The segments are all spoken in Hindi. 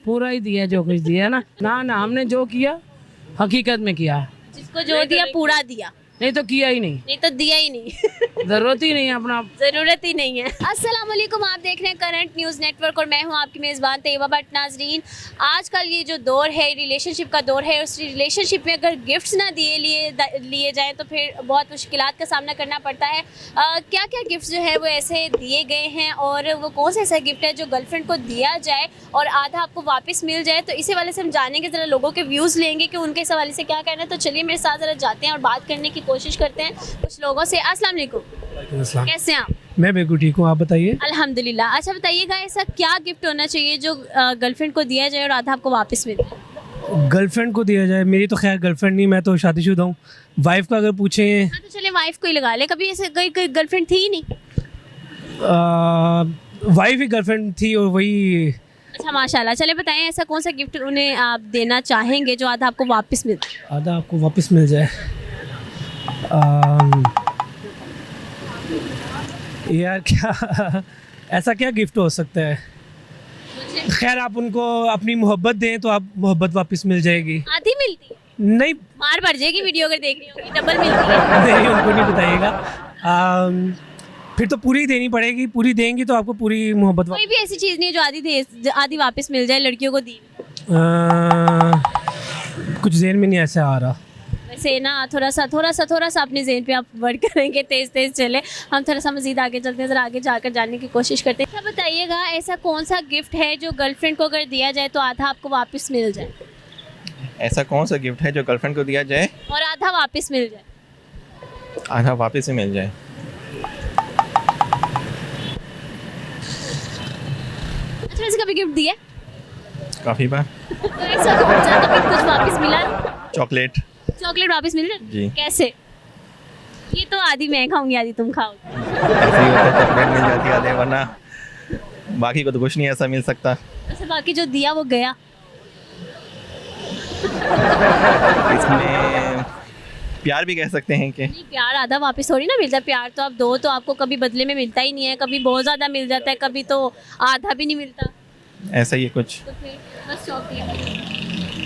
पूरा ही दिया जो कुछ दिया ना ना हमने जो किया हकीकत में किया, जिसको जो दिया पूरा दिया, नहीं तो किया ही नहीं, नहीं तो दिया ही नहीं। जरूरत ही नहीं है अपना। जरूरत ही नहीं है। अस्सलाम वालेकुम, आप देख रहे हैं करंट न्यूज़ नेटवर्क और मैं हूं आपकी मेज़बान तैयबा भट्ट। नाज़रीन, आजकल ये जो दौर है रिलेशनशिप का दौर है, उस रिलेशनशिप में अगर गिफ्ट्स ना लिए जाएं तो फिर बहुत मुश्किलात का सामना करना पड़ता है। क्या क्या गिफ्ट्स जो है वो ऐसे दिए गए हैं और वो कौन सा ऐसा गिफ्ट है जो गर्लफ्रेंड को दिया जाए और आधा आपको वापस मिल जाए, तो इसी वाले से हम जानेंगे, ज़रा लोगों के व्यूज़ लेंगे कि उनके इस हवाले से क्या कहना है। तो चलिए मेरे साथ ज़रा जाते हैं और बात करने की कोशिश करते हैं कुछ लोगों से। अस्सलाम वालेकुम, कैसे हैं आप? मैं बिल्कुल ठीक हूँ, आप बताइए। अल्हम्दुलिल्लाह। अच्छा बताइएगा, ऐसा क्या गिफ्ट होना चाहिए जो गर्लफ्रेंड को दिया जाए और आधा आपको वापस मिले? गर्लफ्रेंड को दिया जाए, मेरी तो खैर गर्लफ्रेंड नहीं, मैं तो शादीशुदा हूँ। वाइफ का अगर पूछें, हाँ तो चलिए वाइफ को ही लगा ले। कभी ऐसे कोई गर्लफ्रेंड थी ही नहीं? वाइफ ही गर्लफ्रेंड थी और वही। अच्छा माशाल्लाह। चले बताएं, ऐसा कौन सा गिफ्ट उन्हें आप देना चाहेंगे जो आधा आपको वापस मिले? आधा आपको वापस मिल जाए। यार क्या ऐसा क्या गिफ्ट हो सकता है? खैर आप उनको अपनी मोहब्बत दें तो आप मोहब्बत वापस मिल जाएगी। आधी मिलती है? नहीं मार पड़ जाएगी वीडियो अगर देख रही होगी, डबल मिलती है। नहीं, उनको नहीं बताइएगा। फिर तो पूरी देनी पड़ेगी, पूरी देंगी तो आपको पूरी मोहब्बत कोई भी ऐसी चीज़ नहीं है जो आधी वापस मिल जाए लड़कियों को दी? कुछ ज़हन में नहीं ऐसे आ रहा। वैसे ना थोड़ा सा अपने ज़हन पे आप वर्क करेंगे, तेज़ चले। हम थोड़ा सा मज़ीद आगे चलते हैं, ज़रा आगे जाकर जानने की कोशिश करते हैं। अच्छा बताइएगा, ऐसा कौन सा गिफ्ट है जो गर्लफ्रेंड को अगर दिया जाए तो आधा आपको वापस मिल जाए? ऐसा कौन सा गिफ्ट है जो गर्लफ्रेंड को दिया जाए और आधा वापस मिल जाए? आधा वापस ही मिल जाए? अच्छा वैसे कभी गिफ्ट दिया? काफ़ी बार। तो ऐसा कौन सा कभी कुछ वापस मिला? चॉकलेट। चॉकलेट वापस मिल जाए? जी। कैसे? ये तो आधी मैं खाऊंगी आधी तुम खाओ। ऐसे ही होता है, चॉकलेट मिल जाती है आधे, वरना बाकी को तो कुछ नहीं ऐसा मिल सकता। अच्छा बाकी जो दिया वो गया? इसमें प्यार भी कह सकते हैं कि नहीं, प्यार आधा वापस थोड़ी ना मिलता। प्यार तो आप दो तो आपको कभी बदले में मिलता ही नहीं है, कभी बहुत ज़्यादा मिल जाता है, कभी तो आधा भी नहीं मिलता। ऐसा ही है कुछ। तो फिर बस चॉकलेट।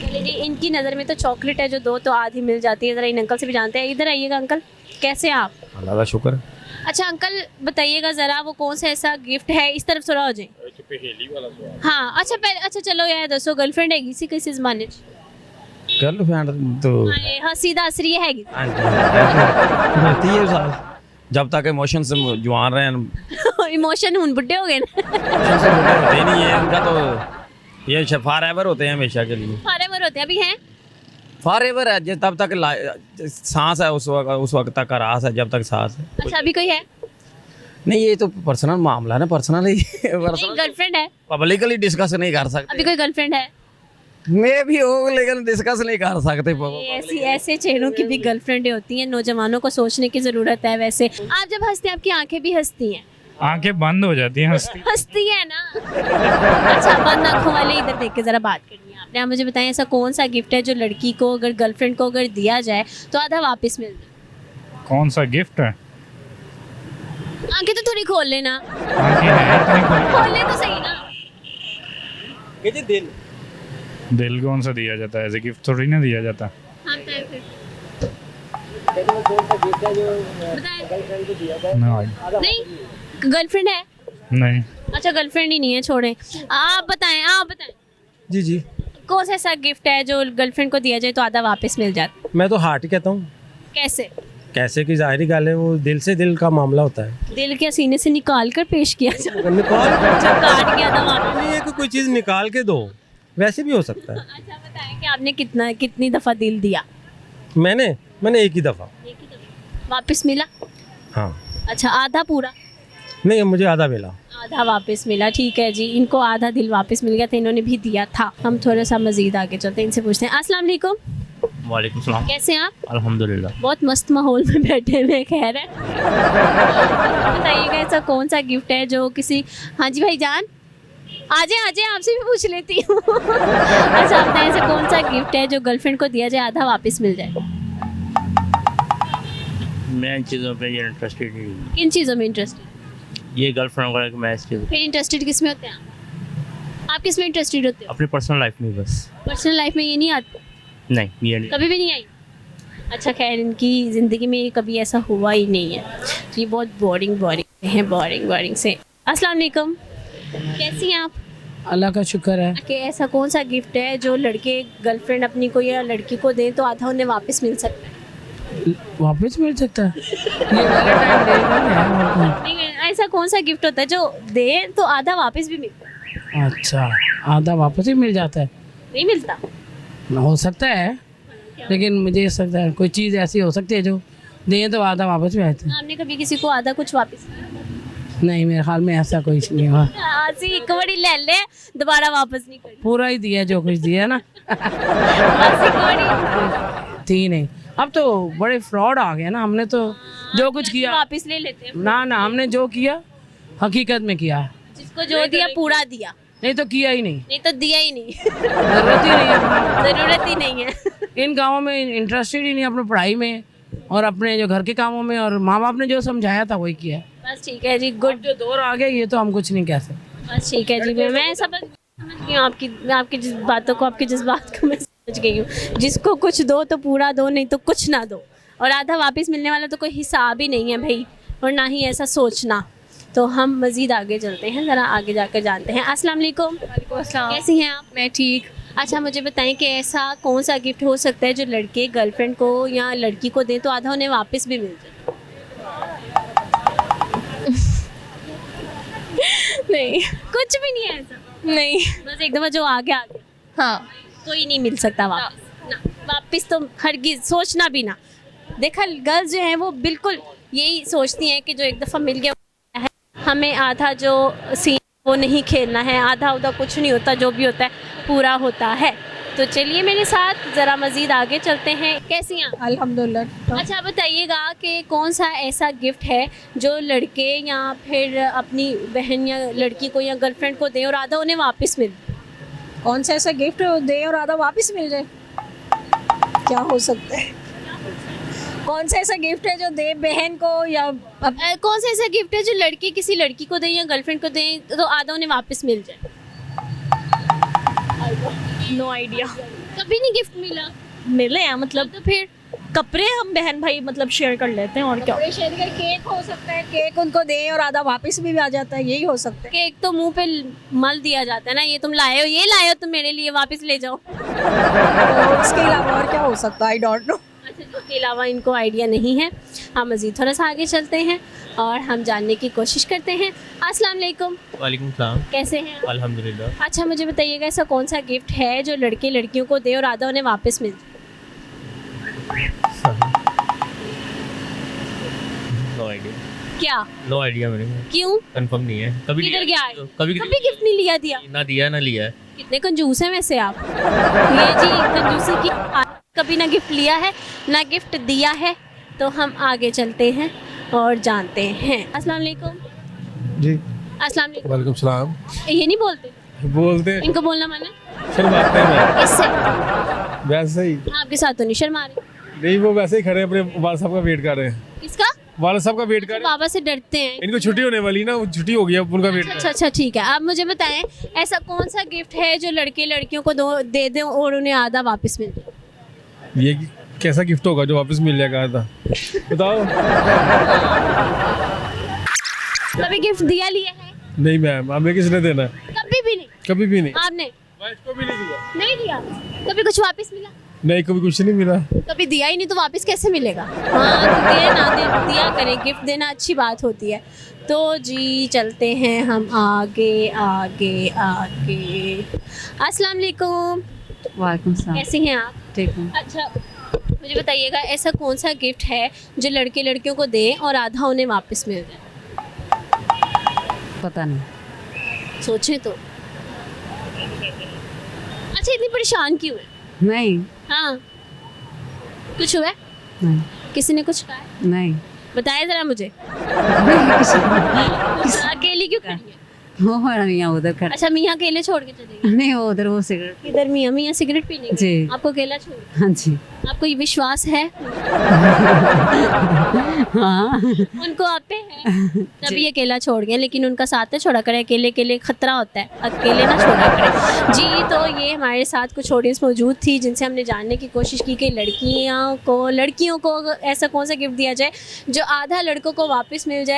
चलिए जी, इनकी नज़र में तो चॉकलेट है जो दो तो आधी मिल जाती है। ज़रा इन अंकल से भी जानते हैं। इधर आइएगा अंकल, कैसे हैं आप? अल्लाह का शुक्र। अच्छा अंकल बताइएगा ज़रा, वो कौन सा ऐसा गिफ्ट है, इस तरफ थोड़ा हो जाए। हाँ अच्छा पहले, अच्छा चलो यार दसो, गर्लफ्रेंड है किसी किसी ज़माने च? गर्लफ्रेंड तो हाँ सीधा असरी है रहती है साथ, जब तक इमोशन से जवान रहे। इमोशन हुन बुढ़े हो गए ना। इमोशन से बुढ़े होते ही नहीं है उनका, तो ये फॉर एवर होते हैं हमेशा के लिए। फॉरएवर होते हैं, अभी हैं? फॉर एवर है तब तक सांस है, उस वक्त तक का रास है जब तक सांस है। अच्छा अभी कोई है? नहीं ये तो पर्सनल मामला है ना, पर्सनली गर्लफ्रेंड है? पब्लिकली डिस्कस नहीं कर अभी सकते। कोई गर्लफ्रेंड है? मैं भी हो लेकिन डिस्कस नहीं कर सकते। ऐसे चेहरों की भी गर्लफ्रेंडें होती हैं, नौजवानों को सोचने की ज़रूरत है। वैसे आप जब हंसते हैं आपकी आंखें भी हंसती हैं? आंखें बंद हो जाती हैं हंसती है ना। अच्छा बंद आंखों वाले इधर देख के ज़रा बात करनी है आपने। आप मुझे बताएं, ऐसा कौन सा गिफ्ट है जो लड़की को अगर गर्लफ्रेंड को अगर दिया जाए तो आधा वापस मिल जाए? कौन सा गिफ्ट है? आंखें तो थोड़ी खोल लेना। आंखें हैं इतनी खोल ले तो सही ना। दिल कौन सा दिया जाता है? ऐसे गिफ्ट थोड़ी ना दिया जाता। हाँ बताएं फिर। नहीं गर्लफ्रेंड है? नहीं। अच्छा गर्लफ्रेंड ही नहीं है, छोड़ें। आप बताएं। जी जी, कौन सा ऐसा गिफ्ट है जो गर्लफ्रेंड को दिया जाए तो आधा वापस मिल जाता? मैं तो हार्ट ही कहता हूँ। कैसे? कैसे की जाहिर गल है, वो दिल से दिल का मामला होता है। दिल क्या सीने से निकाल कर पेश किया जाए? निकाल अच्छा काट गया था वापस। नहीं है कि कोई चीज़ निकाल के दो, वैसे भी हो सकता है। अच्छा बताएं कि आपने कितनी दफ़ा दिल दिया? मैंने एक ही दफ़ा। एक ही दफ़ा वापस मिला? हाँ। अच्छा आधा पूरा? नहीं, मुझे आधा मिला। आधा वापस मिला, ठीक है जी। इनको आधा दिल वापस मिल गया था, इन्होंने भी दिया था। हम थोड़ा सा मजीद आगे चलते हैं, इनसे पूछते हैं। अस्सलाम वालेकुम। वालेकुम सलाम। कैसे हैं आप? अल्हम्दुलिल्लाह। बहुत मस्त माहौल में बैठे हुए, खैर है। बताइएगा ऐसा कौन सा गिफ्ट है जो किसी, हाँ जी भाई जान आ जाए आपसे भी पूछ लेती हूँ। अच्छा बताएं ऐसा कौन सा गिफ्ट है जो गर्लफ्रेंड को दिया जाए आधा वापस मिल जाए? मैं इन चीज़ों पे ये इंटरेस्टेड नहीं हूँ। किन चीज़ों में इंटरेस्टेड? ये गर्लफ्रेंड वगैरह मैं इस चीज़ फिर इंटरेस्टेड किस में होते हैं? आप किस में इंटरेस्टेड होते हो? अपनी पर्सनल लाइफ में बस। पर्सनल लाइफ में ये नहीं आता? नहीं, ये नहीं। कभी भी नहीं आई? अच्छा, खैर इनकी ज़िंदगी में कभी ऐसा हुआ ही नहीं है। ये बहुत बोरिंग से। अस्सलाम वालेकुम, कैसी हैं आप? अल्लाह का शुक्र है। कि ऐसा कौन सा गिफ्ट है जो लड़के गर्लफ्रेंड अपनी को या लड़की को दें तो आधा उन्हें वापस मिल सकता है? वापस मिल सकता है? ये वैलेंटाइन डे का है और क्या? नहीं, ऐसा कौन सा गिफ्ट होता है जो दे तो आधा वापस भी मिलता है? अच्छा, आधा वापस ही मिल जाता है? नहीं मिलता? हो सकता है, लेकिन मुझे ऐसा लगता है कोई चीज़ ऐसी हो सकती है जो दें तो आधा वापस भी आते आपने कभी किसी को आधा कुछ वापस नहीं, मेरे ख्याल में ऐसा कोई नहीं हुआ। आसी एक बड़ी ले ले, दोबारा वापस नहीं करनी। पूरा ही दिया जो कुछ दिया ना। आसी एक बड़ी थी नहीं, अब तो बड़े फ्रॉड आ गए ना। हमने तो जो कुछ किया वापस ले लेते हैं। ना, हमने जो किया हकीकत में किया है। जिसको जो दिया पूरा दिया, नहीं तो किया ही नहीं, नहीं तो दिया ही नहीं। जरूरत ही नहीं है। जरूरत ही नहीं है। इन कामों में इंटरेस्टेड ही नहीं, अपने पढ़ाई में और अपने जो घर के कामों में, और माँ बाप ने जो समझाया था वही किया है। बस ठीक है जी, गुड। जो दौर आ गया ये तो हम कुछ नहीं कह सकते। बस ठीक है जी, मैं समझ गई हूँ आपकी जिस बातों को, आपके जज्बात को मैं समझ गई हूँ। जिसको कुछ दो तो पूरा दो, नहीं तो कुछ ना दो, और आधा वापस मिलने वाला तो कोई हिसाब ही नहीं है भाई, और ना ही ऐसा सोचना। तो हम मज़ीद आगे चलते हैं, ज़रा आगे जाकर जानते हैं। अस्सलाम वालेकुम। कैसी हैं आप? मैं ठीक। अच्छा, मुझे बताएं कि ऐसा कौन सा गिफ्ट हो सकता है जो लड़के गर्लफ्रेंड को या लड़की को दें तो आधा उन्हें वापस भी मिल जाए? नहीं कुछ भी नहीं है ऐसा? नहीं। बस एक दफ़ा जो आ गया हाँ, कोई नहीं मिल सकता वापस ना। वापस तो हरगिज़ सोचना भी ना। देखा, गर्ल्स जो हैं वो बिल्कुल यही सोचती हैं कि जो एक दफ़ा मिल गया है, हमें आधा जो सीन वो नहीं खेलना है, आधा उधर कुछ नहीं होता, जो भी होता है पूरा होता है। तो चलिए मेरे साथ ज़रा मज़ीद आगे चलते हैं। कैसी हैं? अल्हम्दुलिल्लाह। अच्छा, बताइएगा कि कौन सा ऐसा गिफ्ट है जो लड़के या फिर अपनी बहन या लड़की को या गर्लफ्रेंड को दें और आधा उन्हें वापस मिल? कौन सा ऐसा गिफ्ट दे और आधा वापस मिल जाए? क्या हो सकता है? कौन सा ऐसा गिफ्ट है जो दे बहन को या कौन सा ऐसा गिफ्ट है जो लड़के किसी लड़की को दें या गर्लफ्रेंड को दें तो आधा उन्हें वापस मिल जाए? No idea. कभी नहीं गिफ्ट मिला? मिले हैं मतलब तो फिर कपड़े हम बहन भाई मतलब शेयर कर लेते हैं, और क्या। शेयर कर, केक हो सकता है, केक उनको दे और आधा वापस भी आ जाता है, यही हो सकता है। केक तो मुंह पे मल दिया जाता है ना, ये तुम लाए हो, ये लाए हो तुम मेरे लिए, वापस ले जाओ। तो इसके अलावा और क्या हो सकता है? I don't know. अच्छा, इसके अलावा इनको आइडिया नहीं है। हम मज़ीद थोड़ा सा आगे चलते हैं और हम जानने की कोशिश करते हैं। अस्सलाम वालेकुम। वालेकुम सलाम। कैसे हैं? अल्हम्दुलिल्लाह। अच्छा, मुझे बताइएगा ऐसा कौन सा गिफ्ट है जो लड़के लड़कियों को दे और आधा उन्हें वापस मिल? No idea. क्या? नो आइडिया मेरे को। क्यों? कंफर्म नहीं है। कभी किधर गया है? कभी कभी गिफ्ट नहीं लिया दिया? ना दिया ना लिया है। कितने कंजूस हैं वैसे आप। ये जी कंजूसी की कभी ना गिफ्ट लिया है ना गिफ्ट दिया है। तो हम आगे चलते हैं और जानते हैं। अस्सलाम वालेकुम। जी अस्सलाम वालेकुम। वालेकुम सलाम। ये नहीं बोलते? बोलते हैं, इनको बोलना मना? शर्माते हैं इससे वैसे ही। आपके साथ तो नहीं शर्मा रहे? नहीं, वो वैसे ही खड़े अपने वाले साहब का वेट कर रहे हैं। किसका? वाले साहब का वेट कर रहे बाबा से डरते हैं? हैं। इनको छुट्टी होने वाली ना, वो छुट्टी हो गई, अब उनका वेट कर अच्छा अच्छा, ठीक है। आप मुझे बताएं ऐसा कौन सा गिफ्ट है जो लड़के लड़कियों को दे दें और उन्हें आधा वापस मिल जाए? रहे हैं। ये कैसा गिफ्ट होगा जो वापस मिल जाएगा आधा? बताओ। कभी गिफ्ट दिया लिया है? नहीं मैम, हमें किसने देना है? कभी भी नहीं? कभी भी नहीं। आपने वाइफ को भी नहीं दिया। नहीं दिया? कभी कुछ वापस मिला? नहीं, कभी कुछ नहीं मिला। कभी दिया ही नहीं तो वापस कैसे मिलेगा? हाँ, तो दे ना दे, दिया करें, गिफ्ट देना अच्छी बात होती है। तो जी चलते हैं हम आगे आगे आगे। अस्सलाम वालेकुम। वालेकुम सलाम। कैसी हैं आप? ठीक हूँ। अच्छा, मुझे बताइएगा ऐसा कौन सा गिफ्ट है जो लड़के लड़कियों को दें और आधा उन्हें वापस मिल जाए? पता नहीं। सोचें तो। अच्छा, इतनी परेशान क्यों है? नहीं। हाँ, कुछ हुआ है? नहीं। किसी ने कुछ कहा है? नहीं। बताया जरा मुझे। अकेली क्यों खड़ी है? वो हमारा मियाँ उधर खड़ा। अच्छा मियाँ अकेले छोड़ के चले गए? नहीं, वो उधर वो सिगरेट। इधर मियाँ मियाँ सिगरेट पीने गए? जी। आपको अकेला छोड़? हाँ जी। आपको ये विश्वास है हाँ। उनको आप पे है? तभी अकेला छोड़ गए, लेकिन उनका साथ न छोड़ा करें, अकेले अकेले खतरा होता है, अकेले ना छोड़ा करें जी। तो ये हमारे साथ कुछ ऑडियंस मौजूद थी जिनसे हमने जानने की कोशिश की कि लड़कियों को ऐसा कौन सा गिफ्ट दिया जाए जो आधा लड़कों को वापस मिल जाए।